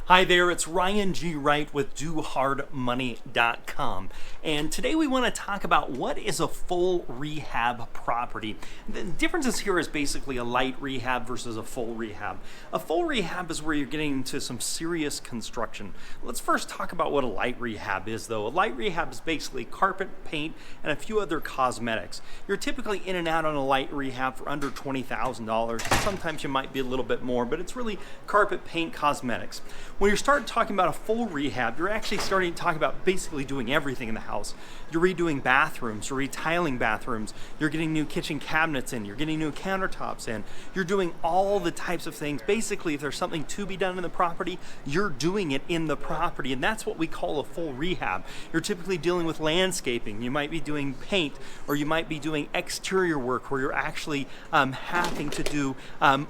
Hi there, it's Ryan G. Wright with DoHardMoney.com. And today we want to talk about what is a full rehab property. The differences here is basically a light rehab versus a full rehab. A full rehab is where you're getting into some serious construction. Let's first talk about what a light rehab is though. A light rehab is basically carpet, paint, and a few other cosmetics. You're typically in and out on a light rehab for under $20,000. Sometimes you might be a little bit more, but it's really carpet, paint, cosmetics. When you start talking about a full rehab, you're actually starting to talk about basically doing everything in the house. You're redoing bathrooms, you're retiling bathrooms, you're getting new kitchen cabinets in, you're getting new countertops in, you're doing all the types of things. Basically, if there's something to be done in the property, you're doing it in the property, and that's what we call a full rehab. You're typically dealing with landscaping, you might be doing paint, or you might be doing exterior work where you're actually having to do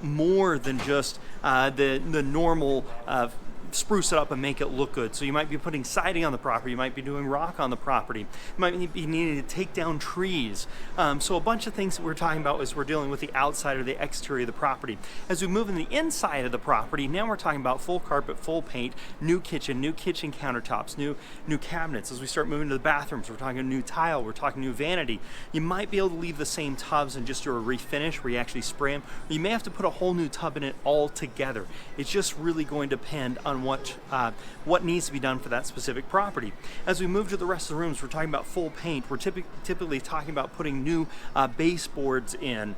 more than just the normal spruce it up and make it look good. So you might be putting siding on the property, you might be doing rock on the property, you might be needing to take down trees. So a bunch of things that we're talking about is we're dealing with the outside or the exterior of the property. As we move in the inside of the property, now we're talking about full carpet, full paint, new kitchen countertops, new cabinets. As we start moving to the bathrooms, we're talking new tile, we're talking new vanity. You might be able to leave the same tubs and just do a refinish where you actually spray them. Or you may have to put a whole new tub in it altogether. It's just really going to depend on what needs to be done for that specific property. As we move to the rest of the rooms, we're talking about full paint. We're typically talking about putting new baseboards in,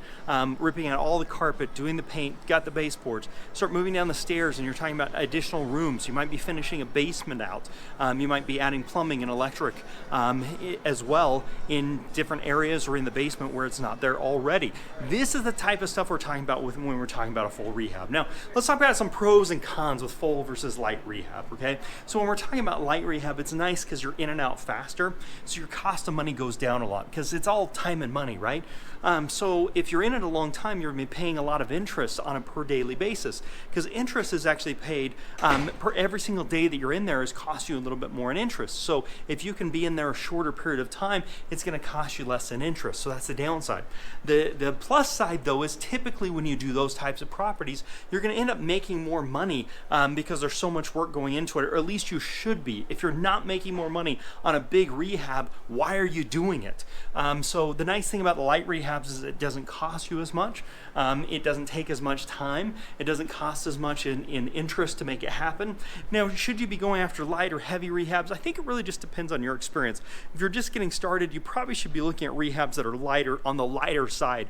ripping out all the carpet, doing the paint, got the baseboards. Start moving down the stairs and you're talking about additional rooms. You might be finishing a basement out. You might be adding plumbing and electric as well in different areas or in the basement where it's not there already. This is the type of stuff we're talking about when we're talking about a full rehab. Now, let's talk about some pros and cons with full versus light rehab, okay? So when we're talking about light rehab, it's nice because you're in and out faster, so your cost of money goes down a lot because it's all time and money, right? So if you're in it a long time, you're going to be paying a lot of interest on a per daily basis because interest is actually paid per every single day that you're in there is cost you a little bit more in interest. So if you can be in there a shorter period of time, it's going to cost you less in interest. So that's the downside. The plus side though is typically when you do those types of properties, you're going to end up making more money because there's so much work going into it, or at least you should be. If you're not making more money on a big rehab, why are you doing it? So the nice thing about the light rehabs is it doesn't cost you as much. It doesn't take as much time. It doesn't cost as much in interest to make it happen. Now, should you be going after light or heavy rehabs? I think it really just depends on your experience. If you're just getting started, you probably should be looking at rehabs that are lighter, on the lighter side.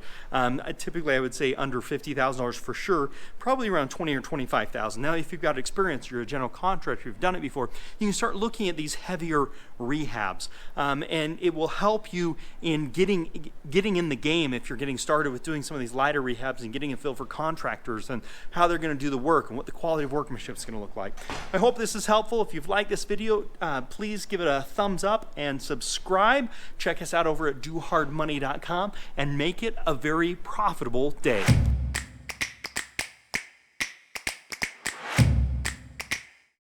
Typically, I would say under $50,000 for sure, probably around $20,000 or $25,000. Now, if you've got experience, you're a general contractor, you've done it before, you can start looking at these heavier rehabs, and it will help you in getting in the game if you're getting started with doing some of these lighter rehabs and getting a feel for contractors and how they're going to do the work and what the quality of workmanship is going to look like. I hope this is helpful. If you've liked this video, please give it a thumbs up and subscribe. Check us out over at DoHardMoney.com and make it a very profitable day.